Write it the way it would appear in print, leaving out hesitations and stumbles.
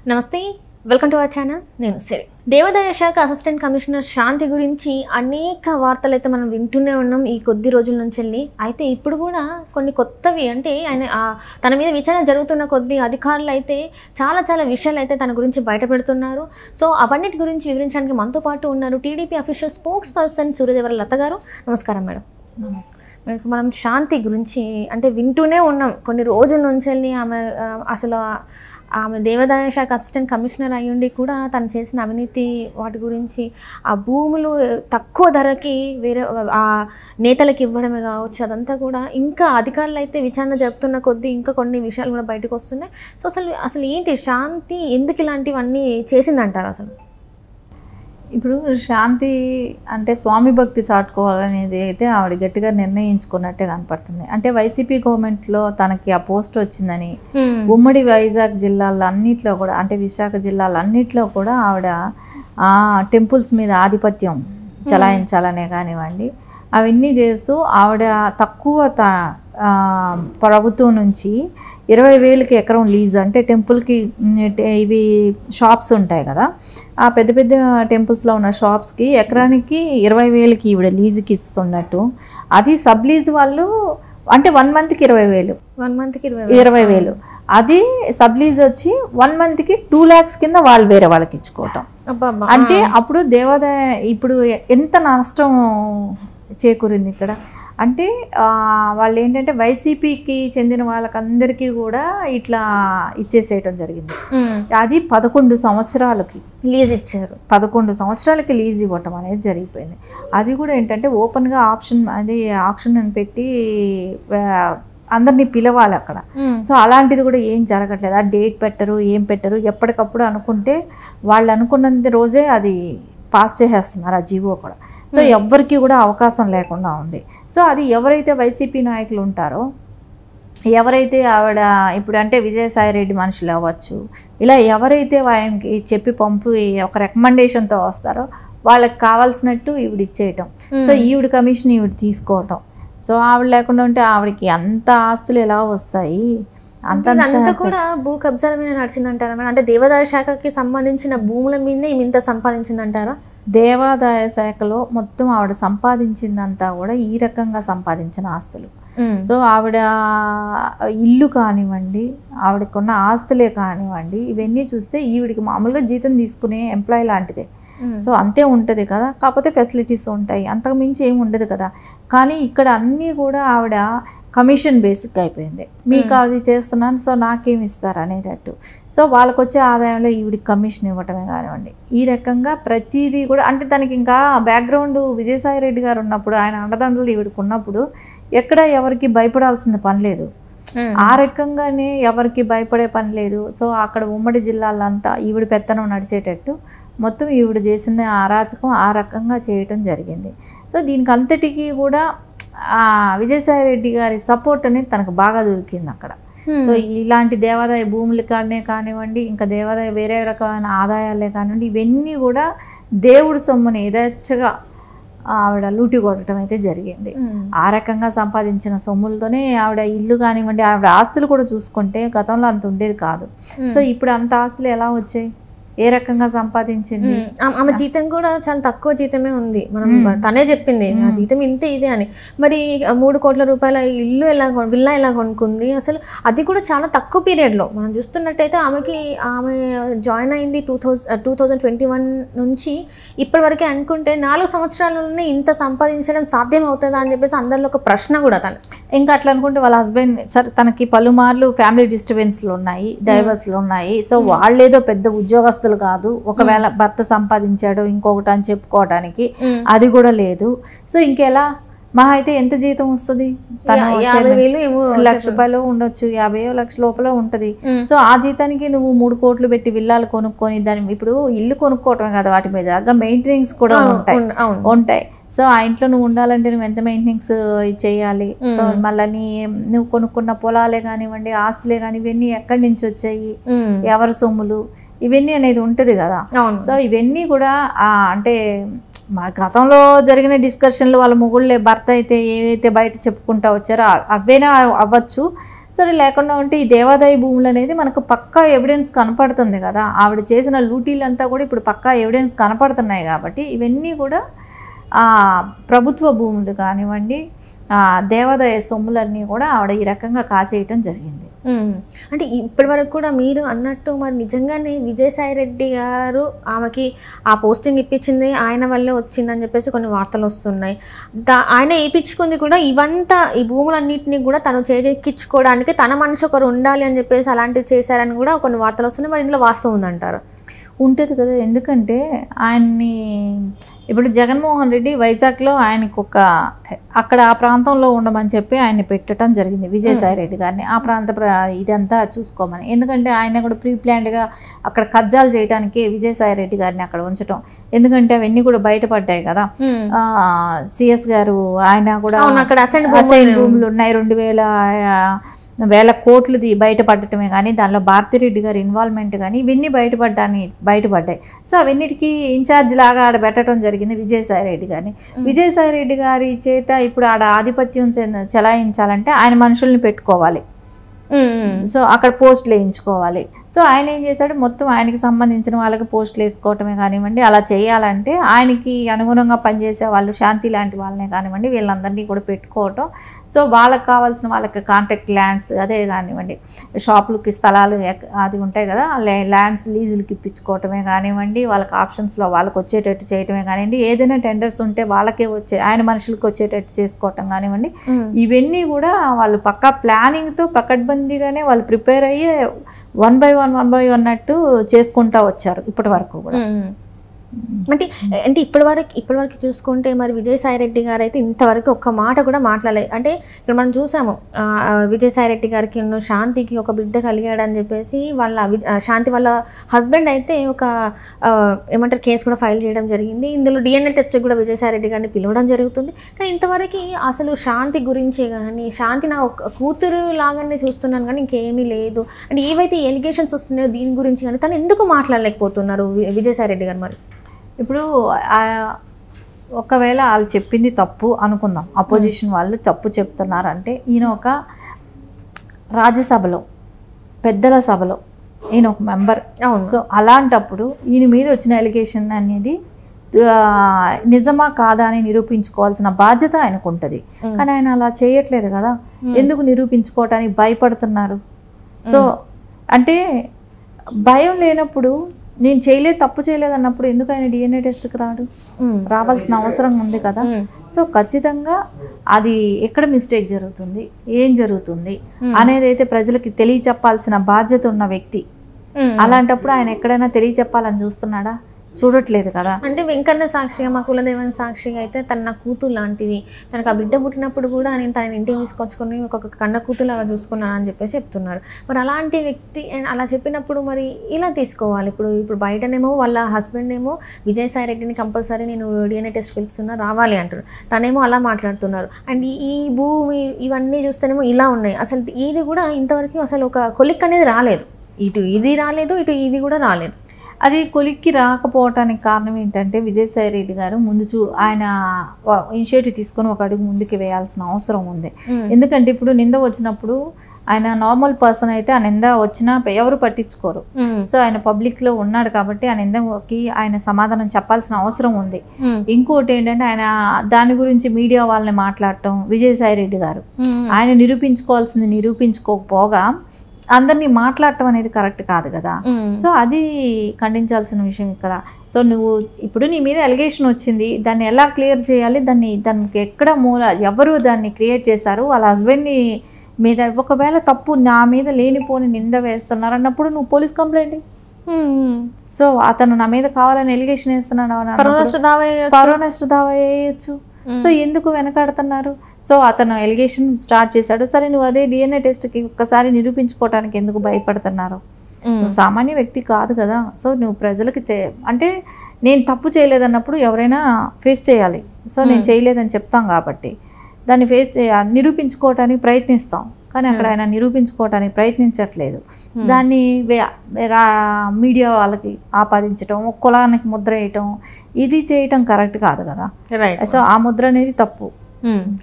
నమస్తే, welcome to our channel. నేను సిరి. దేవాదాయ శాఖ అసిస్టెంట్ కమిషనర్ శాంతి గురించి అనేక వార్తలు అయితే మనం వింటూనే ఉన్నాం ఈ కొద్ది రోజుల నుంచి వెళ్ళి. అయితే ఇప్పుడు కూడా కొన్ని కొత్తవి, అంటే ఆయన తన మీద విచారణ జరుగుతున్న కొద్ది అధికారులు అయితే చాలా విషయాలు అయితే తన గురించి బయటపెడుతున్నారు. సో అవన్నిటి గురించి వివరించడానికి మనతో పాటు ఉన్నారు TDP official spokesperson Suryadevara Latha garu. నమస్కారం మేడం. మనం శాంతి గురించి అంటే వింటూనే ఉన్నాం కొన్ని రోజుల నుంచి వెళ్ళి. ఆమె దేవాదాయ శాఖ అసిస్టెంట్ కమిషనర్ అయ్యుండి కూడా తను చేసిన అవినీతి వాటి గురించి, ఆ భూములు తక్కువ ధరకి వేరే ఆ నేతలకు ఇవ్వడమే కావచ్చు, అదంతా కూడా ఇంకా అధికారులు అయితే విచారణ జరుపుతున్న కొద్దీ ఇంకా కొన్ని విషయాలు కూడా బయటకు వస్తున్నాయి. సో అసలు ఏంటి శాంతి ఎందుకు ఇలాంటివన్నీ చేసిందంటారు? అసలు ఇప్పుడు శాంతి అంటే స్వామి భక్తి చాటుకోవాలనేది అయితే ఆవిడ గట్టిగా నిర్ణయించుకున్నట్టే కనపడుతుంది. అంటే వైసీపీ గవర్నమెంట్లో తనకి ఆ పోస్ట్ వచ్చిందని ఉమ్మడి వైజాగ్ జిల్లాల్లో అన్నిట్లో కూడా, అంటే విశాఖ జిల్లాలన్నిట్లో కూడా ఆవిడ టెంపుల్స్ మీద ఆధిపత్యం చలాయించాలనే కానివ్వండి, అవన్నీ చేస్తూ ఆవిడ తక్కువ ప్రభుత్వం నుంచి 20,000కి ఎకరం లీజు, అంటే టెంపుల్కి ఇవి షాప్స్ ఉంటాయి కదా, ఆ పెద్ద పెద్ద టెంపుల్స్లో ఉన్న షాప్స్కి ఎకరానికి 20,000కి ఈవిడ లీజుకి ఇస్తున్నట్టు. అది సబ్ లీజ్ వాళ్ళు అంటే 1 మంత్కి 20,000, 1 మంత్కి 20,000. అది సబ్ లీజ్ వచ్చి 1 మంత్కి 2 lakhs కింద వాళ్ళు వేరే వాళ్ళకి ఇచ్చుకోవటం. అంటే అప్పుడు దేవాదాయ ఇప్పుడు ఎంత నష్టం చేకూరింది ఇక్కడ. అంటే వాళ్ళు ఏంటంటే వైసీపీకి చెందిన వాళ్ళకందరికీ కూడా ఇట్లా ఇచ్చేసేయటం జరిగింది. అది 11 సంవత్సరాలకి లీజ్ ఇచ్చారు. 11 సంవత్సరాలకి లీజ్ ఇవ్వటం అనేది జరిగిపోయింది. అది కూడా ఏంటంటే ఓపెన్గా ఆప్షన్ అని పెట్టి అందరినీ పిలవాలి అక్కడ. సో అలాంటిది కూడా ఏం జరగట్లేదు. ఆ డేట్ పెట్టరు, ఏం పెట్టరు. ఎప్పటికప్పుడు అనుకుంటే వాళ్ళు అనుకున్నంత రోజే అది పాస్ చేసేస్తున్నారు ఆ జీవో కూడా. సో ఎవ్వరికి కూడా అవకాశం లేకుండా ఉంది. సో అది ఎవరైతే వైసీపీ నాయకులు ఉంటారో, ఎవరైతే ఆవిడ ఇప్పుడు అంటే విజయసాయిరెడ్డి మనుషులు అవ్వచ్చు, ఇలా ఎవరైతే ఆయనకి చెప్పి ఒక రికమెండేషన్తో వస్తారో వాళ్ళకి కావాల్సినట్టు ఈవిడ ఇచ్చేయటం. సో ఈవిడ కమిషన్ ఈవిడ తీసుకోవటం. సో ఆవిడ లేకుండా ఉంటే ఆవిడకి అంత ఆస్తులు ఎలా వస్తాయి? అంతా కూడా భూ కబ్జాల మీద నడిచిందంటారా మేడం? అంటే దేవాదాయ శాఖకి సంబంధించిన భూముల మీదే ఇంత సంపాదించిందంటారా? దేవాదాయ శాఖలో మొత్తం ఆవిడ సంపాదించిందంతా కూడా ఈ రకంగా సంపాదించిన ఆస్తులు. సో ఆవిడ ఇల్లు కానివ్వండి, ఆవిడకున్న ఆస్తులే కానివ్వండి, ఇవన్నీ చూస్తే ఈవిడికి మామూలుగా జీతం తీసుకునే ఎంప్లాయీ లాంటిదే. సో అంతే ఉంటుంది కదా, కాకపోతే ఫెసిలిటీస్ ఉంటాయి, అంతకు మించి ఏమి ఉండదు కదా. కానీ ఇక్కడ అన్నీ కూడా ఆవిడ కమిషన్ బేసిక్ అయిపోయింది. మీకు అది చేస్తున్నాను, సో నాకేమి ఇస్తారు అనేటట్టు. సో వాళ్ళకు వచ్చే ఆదాయంలో ఈవిడికి కమిషన్ ఇవ్వటమే కానివ్వండి, ఈ రకంగా ప్రతిదీ కూడా. అంటే తనకి ఇంకా బ్యాక్గ్రౌండ్ విజయసాయిరెడ్డి గారు ఉన్నప్పుడు, ఆయన అండదండలు ఈవిడికి ఉన్నప్పుడు ఎక్కడ ఎవరికి భయపడాల్సిన పని లేదు. ఆ రకంగానే ఎవరికి భయపడే పని లేదు. సో అక్కడ ఉమ్మడి జిల్లాలంతా ఈవిడ పెత్తనం నడిచేటట్టు మొత్తం ఈవిడ చేసిన అరాచకం ఆ రకంగా చేయటం జరిగింది. సో దీనికి అంతటికీ కూడా విజయసాయిరెడ్డి గారి సపోర్ట్ అనేది తనకు బాగా దొరికింది అక్కడ. సో ఇలాంటి దేవాదాయ భూములు కానివ్వండి, ఇంకా దేవాదాయ వేరే రకమైన ఆదాయాలే కానివ్వండి, ఇవన్నీ కూడా దేవుడి సొమ్ముని యథేచ్ఛగా ఆవిడ లూటి కొట్టడం అయితే జరిగింది. ఆ రకంగా సంపాదించిన సొమ్ములతోనే ఆవిడ ఇల్లు కానివ్వండి, ఆవిడ ఆస్తులు కూడా చూసుకుంటే గతంలో అంత ఉండేది కాదు. సో ఇప్పుడు అంత ఆస్తులు ఎలా వచ్చాయి, ఏ రకంగా సంపాదించింది? ఆమె జీతం కూడా చాలా తక్కువ జీతమే ఉంది. మనం తనే చెప్పింది ఆ జీతం ఇంతే ఇదే అని. మరి 3 కోట్ల రూపాయల ఇల్లు విల్లా ఎలా కొనుక్కుంది? అసలు అది కూడా చాలా తక్కువ పీరియడ్లో మనం చూస్తున్నట్టయితే ఆమె జాయిన్ అయింది 2021 నుంచి ఇప్పటి వరకే అనుకుంటే 4 సంవత్సరాలలోనే ఇంత సంపాదించడం సాధ్యం అవుతుందా అని చెప్పేసి అందరిలో ఒక ప్రశ్న కూడా. తను ఇంకా అట్లా అనుకుంటే వాళ్ళ హస్బెండ్ సరే తనకి పలుమార్లు ఫ్యామిలీ డిస్టర్బెన్స్లు ఉన్నాయి, డైవర్స్లు ఉన్నాయి. సో వాళ్ళేదో పెద్ద ఉద్యోగస్తులు కాదు. ఒకవేళ భర్త సంపాదించాడు ఇంకొకటి అని చెప్పుకోవడానికి అది కూడా లేదు. సో ఇంకెలా మహా అయితే ఎంత జీతం వస్తుంది? తను 1,00,000 రూపాయలు ఉండొచ్చు, 50 లక్షల లోపల ఉంటుంది. సో ఆ జీతానికి నువ్వు 3 కోట్లు పెట్టి విల్లాలు కొనుక్కొని దాని ఇప్పుడు ఇల్లు కొనుక్కోవటమే కదా, వాటి మీద మెయింటెనెన్స్ కూడా ఉంటాయి. సో ఆ ఇంట్లో నువ్వు ఉండాలంటే నువ్వు ఎంత మెయింటెనెన్స్ చేయాలి? సో మళ్ళీ నువ్వు కొనుక్కున్న పొలాలే కానివ్వండి, ఆస్తులే కానీ, ఇవన్నీ ఎక్కడి నుంచి వచ్చాయి, ఎవరి సొమ్ములు, ఇవన్నీ అనేది ఉంటుంది కదా. సో ఇవన్నీ కూడా అంటే మా గతంలో జరిగిన డిస్కషన్లు వాళ్ళ మొగుళ్ళే భర్త అయితే ఏదైతే బయట చెప్పుకుంటా వచ్చారో అవేనా అవ్వచ్చు. సరే లేకుండా ఉంటే ఈ దేవాదాయ భూములు అనేది మనకు పక్కా ఎవిడెన్స్ కనపడుతుంది కదా, ఆవిడ చేసిన లూటీలంతా కూడా ఇప్పుడు పక్కా ఎవిడెన్స్ కనపడుతున్నాయి కాబట్టి ఇవన్నీ కూడా ప్రభుత్వ భూములు కానివ్వండి, దేవాదాయ సొమ్ములన్నీ కూడా ఆవిడ ఈ రకంగా కాచేయటం జరిగింది. అంటే ఇప్పటి వరకు కూడా మీరు అన్నట్టు మరి నిజంగానే విజయసాయిరెడ్డి గారు ఆమెకి ఆ పోస్టింగ్ ఇప్పించింది ఆయన వల్లే వచ్చిందని చెప్పేసి కొన్ని వార్తలు వస్తున్నాయి. ఆయన వేయించుకుంది కూడా ఇవంతా ఈ భూములన్నింటినీ కూడా తను చేజెక్కించుకోవడానికి తన మనిషి ఒకరు ఉండాలి అని చెప్పేసి అలాంటివి చేశారని కూడా కొన్ని వార్తలు వస్తున్నాయి. మరి ఇందులో వాస్తవం ఉందంటారు? ఉంటుంది కదా, ఎందుకంటే ఆయన్ని ఇప్పుడు జగన్మోహన్ రెడ్డి వైజాగ్లో ఆయనకు అక్కడ ఆ ప్రాంతంలో ఉండమని చెప్పి ఆయన్ని పెట్టడం జరిగింది, విజయసాయి రెడ్డి గారిని ఆ ప్రాంత ఇదంతా చూసుకోమని. ఎందుకంటే ఆయన కూడా ప్రీ ప్లాన్డ్గా అక్కడ కబ్జాలు చేయడానికి విజయసాయి రెడ్డి గారిని అక్కడ ఉంచడం, ఎందుకంటే అవన్నీ కూడా బయటపడ్డాయి కదా. సిఎస్ గారు ఆయన కూడా అసైన్ భూములు ఉన్నాయి 2,000 కోట్లది బయటపడటమే కానీ దానిలో భారతిరెడ్డి గారి ఇన్వాల్వ్మెంట్ కానీ ఇవన్నీ బయటపడ్డాయి. సో అవన్నిటికీ ఇన్ఛార్జ్ లాగా ఆడ పెట్టడం జరిగింది విజయసాయి రెడ్డి గారిని. విజయసాయి రెడ్డి గారి చేత ఇప్పుడు ఆడ ఆధిపత్యం చెలాయించాలంటే ఆయన మనుషుల్ని పెట్టుకోవాలి, సో అక్కడ పోస్టులు వేయించుకోవాలి. సో ఆయన ఏం చేశాడు, మొత్తం ఆయనకి సంబంధించిన వాళ్ళకి పోస్టులు వేసుకోవటమే కానివ్వండి, అలా చేయాలంటే ఆయనకి అనుగుణంగా పనిచేసే వాళ్ళు శాంతి లాంటి వాళ్ళనే కానివ్వండి వీళ్ళందరినీ కూడా పెట్టుకోవటం. సో వాళ్ళకి కావాల్సిన వాళ్ళకి కాంట్రాక్ట్ ల్యాండ్స్ అదే కానివ్వండి, షాపులకి స్థలాలు అది ఉంటాయి కదా, ల్యాండ్స్ లీజులకి ఇప్పించుకోవటమే కానివ్వండి, వాళ్ళకి ఆప్షన్స్లో వాళ్ళకి వచ్చేటట్టు చేయటమే కానివ్వండి, ఏదైనా టెండర్స్ ఉంటే వాళ్ళకే ఆయన మనుషులకు వచ్చేటట్టు చేసుకోవటం కానివ్వండి, ఇవన్నీ కూడా వాళ్ళు పక్కా ప్లానింగ్తో పకడ్బందీగానే వాళ్ళు ప్రిపేర్ అయ్యి 1 by 1 అన్నట్టు చేసుకుంటూ వచ్చారు ఇప్పటి వరకు కూడా. అంటే ఇప్పటివరకు చూసుకుంటే మరి విజయసాయిరెడ్డి గారు అయితే ఇంతవరకు ఒక్క మాట కూడా మాట్లాడలేదు. అంటే ఇక్కడ మనం చూసాము విజయసాయిరెడ్డి గారికి శాంతికి ఒక బిడ్డ కలిగాడని చెప్పేసి శాంతి వాళ్ళ హస్బెండ్ అయితే ఒక ఏమంటారు కేసు కూడా ఫైల్ చేయడం జరిగింది. ఇందులో DNA టెస్ట్ కూడా విజయసాయిరెడ్డి గారిని పిలవడం జరుగుతుంది. కానీ ఇంతవరకు అసలు శాంతి గురించి కానీ శాంతి నా ఒక కూతురు లాగానే చూస్తున్నాను కానీ ఇంకేమీ లేదు అంటే ఏవైతే ఎలిగేషన్స్ వస్తున్నాయో దీని గురించి కానీ తను ఎందుకు మాట్లాడలేకపోతున్నారు విజయసాయిరెడ్డి గారు? మరి ఇప్పుడు ఒకవేళ వాళ్ళు చెప్పింది తప్పు అనుకుందాం, అపోజిషన్ వాళ్ళు తప్పు చెప్తున్నారంటే ఈయన ఒక రాజ్యసభలో పెద్దల సభలో ఈయన ఒక మెంబర్. సో అలాంటప్పుడు ఈయన మీద వచ్చిన ఎలిగేషన్ అనేది నిజమా కాదా అని నిరూపించుకోవాల్సిన బాధ్యత ఆయనకు ఉంటుంది. కానీ ఆయన అలా చేయట్లేదు కదా, ఎందుకు నిరూపించుకోవటానికి భయపడుతున్నారు? సో అంటే భయం లేనప్పుడు నేను తప్పు చేయలేదు అన్నప్పుడు ఎందుకు ఆయన DNA టెస్ట్కి రావాల్సిన అవసరం ఉంది కదా. సో ఖచ్చితంగా అది ఎక్కడ మిస్టేక్ జరుగుతుంది, ఏం జరుగుతుంది అనేది అయితే ప్రజలకి తెలియచెప్పాల్సిన బాధ్యత ఉన్న వ్యక్తి. అలాంటప్పుడు ఆయన ఎక్కడైనా తెలియచెప్పాలని చూస్తున్నాడా? చూడట్లేదు కదా. అంటే వెంకన్న సాక్షిగా మా కులదేవన్ సాక్షిగా అయితే తన కూతురు లాంటిది, తనకు ఆ బిడ్డ పుట్టినప్పుడు కూడా నేను తన ఇంటికి తీసుకొచ్చుకొని ఒక కన్న కూతురు అలా చూసుకున్నాను అని చెప్పేసి చెప్తున్నారు. మరి అలాంటి వ్యక్తి అలా చెప్పినప్పుడు మరి ఇలా తీసుకోవాలి. ఇప్పుడు బయటనేమో వాళ్ళ హస్బెండ్ ఏమో విజయసాయిరెడ్డిని కంపల్సరీ నేను DNA టెస్ట్ పిలుస్తున్నా రావాలి అంటారు, తనేమో అలా మాట్లాడుతున్నారు. అండ్ ఈ భూమి ఇవన్నీ చూస్తేనేమో ఇలా ఉన్నాయి. అసలు ఇది కూడా ఇంతవరకు అసలు ఒక కొలిక్ అనేది రాలేదు, ఇటు ఇది రాలేదు, ఇటు ఇది కూడా రాలేదు. అది కొలిక్కి రాకపోవటానికి కారణం ఏంటంటే విజయసాయి రెడ్డి గారు ఆయన ఇనిషియేటివ్ తీసుకొని ఒక అడుగు ముందుకు వేయాల్సిన అవసరం ఉంది. ఎందుకంటే ఇప్పుడు నింద వచ్చినప్పుడు ఆయన నార్మల్ పర్సన్ అయితే ఆ నింద వచ్చినా ఎవరు పట్టించుకోరు. సో ఆయన పబ్లిక్ లో ఉన్నాడు కాబట్టి ఆ నిందకి ఆయన సమాధానం చెప్పాల్సిన అవసరం ఉంది. ఇంకోటి ఏంటంటే ఆయన దాని గురించి మీడియా వాళ్ళని మాట్లాడటం, విజయసాయి రెడ్డి గారు ఆయన నిరూపించుకోవాల్సింది నిరూపించుకోకపోగా అందరినీ మాట్లాడటం అనేది కరెక్ట్ కాదు కదా. సో అది ఖండించాల్సిన విషయం ఇక్కడ. సో నువ్వు ఇప్పుడు నీ మీద ఎలిగేషన్ వచ్చింది, దాన్ని ఎలా క్లియర్ చేయాలి, దానికి ఎక్కడ ఎవరు దాన్ని క్రియేట్ చేశారు, వాళ్ళ హస్బెండ్ని మీద ఒకవేళ తప్పు నా మీద లేనిపోని నింద వేస్తున్నారు అన్నప్పుడు నువ్వు పోలీస్ కంప్లైంట్. సో అతను నా మీద కావాలని ఎలిగేషన్ వేస్తున్నాడు, పరోనెస్ట్ దావా వేయచ్చు. సో ఎందుకు వెనకాడుతున్నారు? సో అతను ఎలిగేషన్ స్టార్ట్ చేశాడు, సరే నువ్వు అదే DNA టెస్ట్కి ఒక్కసారి నిరూపించుకోవటానికి ఎందుకు భయపడుతున్నారు? నువ్వు సామాన్య వ్యక్తి కాదు కదా. సో నువ్వు ప్రజలకి అంటే నేను తప్పు చేయలేదన్నప్పుడు ఎవరైనా ఫేస్ చేయాలి. సో నేను చేయలేదని చెప్తాం కాబట్టి దాన్ని నిరూపించుకోవటానికి ప్రయత్నిస్తాం. కానీ అక్కడ ఆయన నిరూపించుకోవటానికి ప్రయత్నించట్లేదు. దాన్ని మీడియా వాళ్ళకి ఆపాదించటం, కులానికి ముద్ర వేయటం, ఇది చేయటం కరెక్ట్ కాదు కదా. సో ఆ ముద్ర అనేది తప్పు.